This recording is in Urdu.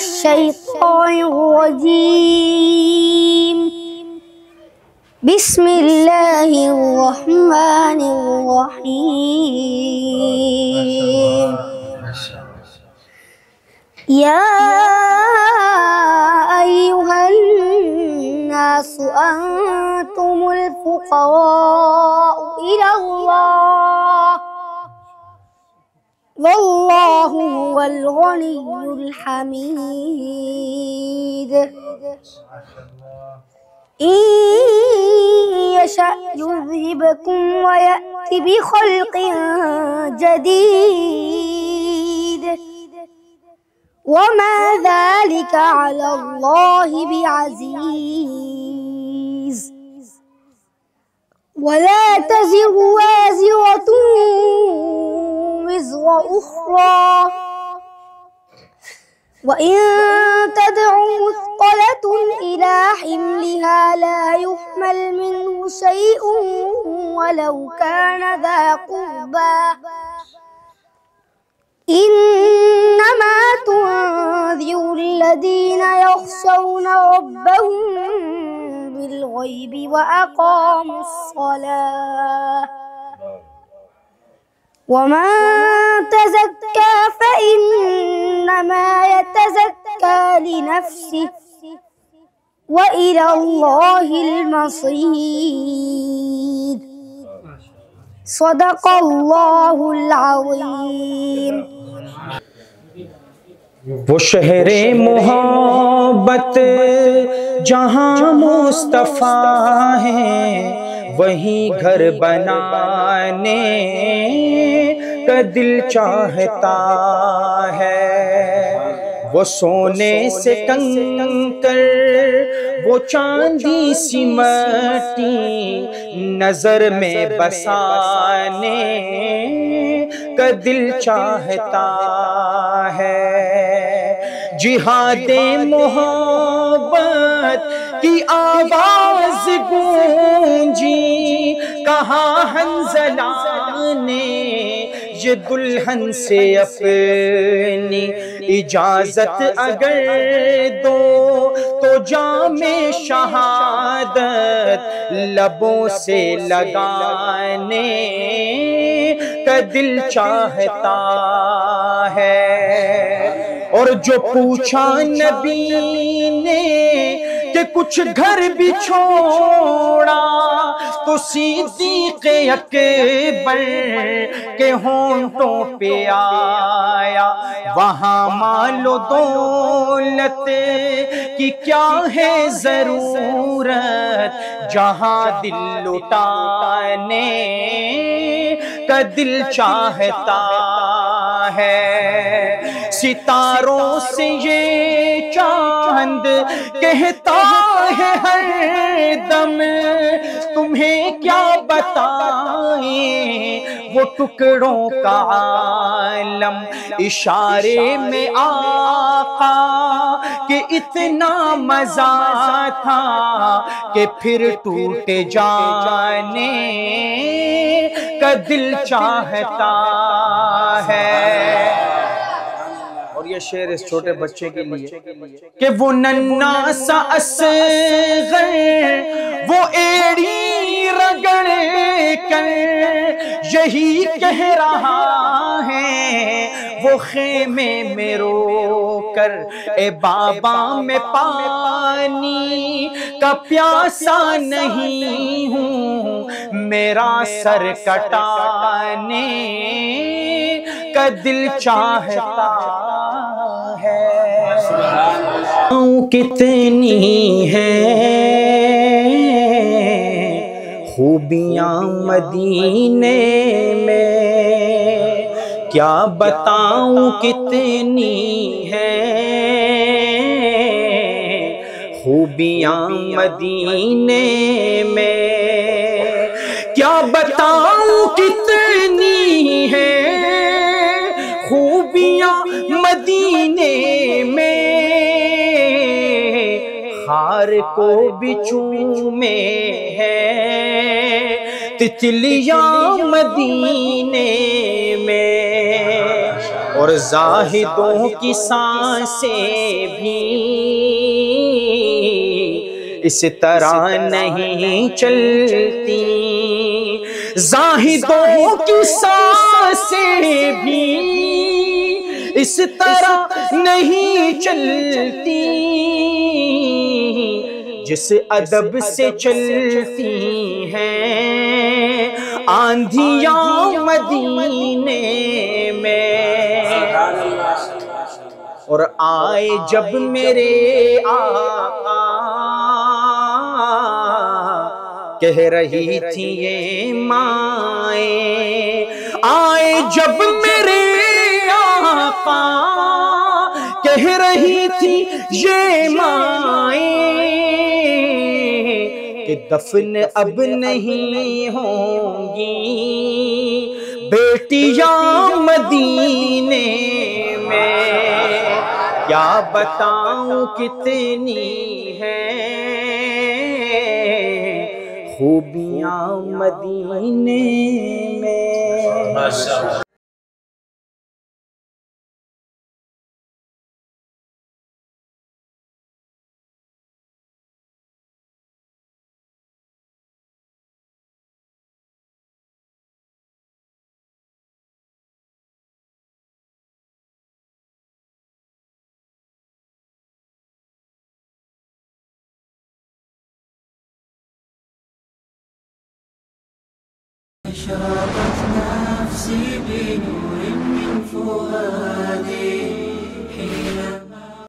الشيطان الرجيم. بسم الله الرحمن الرحيم. يا أيها الناس أنتم الفقراء إلى الله والله هو الغني الحميد. إن يشأ يذهبكم ويأتي بخلق جديد وما ذلك على الله بعزيز. ولا تزر وازرة وزر أخرى وإن تدع مثقلة إلى حملها لا يحمل منه شيء ولو كان ذا قربى إنما تنذر الذين يخشون ربهم بالغيب وأقاموا الصلاة ومن تزكى فإنما يتزكى لنفسه وإلى الله المصير. صدق الله العظيم. وہ شہر محبت جہاں مصطفیٰ ہیں وہیں گھر بنانے کا دل چاہتا ہے. وہ سونے سے کنکر وہ چاندی سی مٹی نظر میں بسانے کا دل چاہتا ہے. جہاد محبت کی آواز گونجی کہاں حنظلہ نے یہ دلہن سے اپنی اجازت اگر دو تو جام شہادت لبوں سے لگانے کا دل چاہتا ہے. اور جو پوچھا نبی نے کہ کچھ گھر بھی چھوڑا تو صدیق اکبر کے ہونٹوں پہ آیا وہاں مال و دولت کی کیا ہے ضرورت جہاں دل لٹانے کا دل چاہتا ہے. ستاروں سے یہ چاند کہتا ہے ہر دم تمہیں کیا بتائیں وہ ٹکڑوں کا عالم اشارے میں آقا کہ اتنا مزہ تھا کہ پھر ٹوٹ جانے کا دل چاہتا ہے. اور یہ شعر اس چھوٹے بچے کے لیے کہ وہ ننھا سا اصغر وہ ایڑی رگڑ کر یہی کہہ رہا ہے وہ خیمے میں رو کر اے بابا میں پانی کا پیاسا نہیں ہوں میرا سر کٹانے کا دل چاہتا ہے. کتنی ہیں خوبیاں مدینے میں کیا بتاؤں کتنی ہیں خوبیاں مدینے میں کیا بتاؤں کتنی ہیں خوبیاں مدینے میں. خار کو بھی چومے ہیں تتلیاں مدینے میں اور زاہدوں کی سانسیں بھی اس طرح نہیں چلتی، زاہدوں کی سانسیں بھی اس طرح نہیں چلتی، جس ادب سے چلتی ہیں آندھیاں مدینے میں۔ اور آئے جب میرے آقا، کہہ رہی تھی یہ مائیں، آئے جب میرے آقا کہہ رہی تھی یہ مائیں کہ دفن اب نہیں ہوں گی بیٹیاں مدینے میں، کیا بتاؤں کتنی ہیں خوبیاں مدینے میں۔ أشرقت نفسي بنور من فؤادي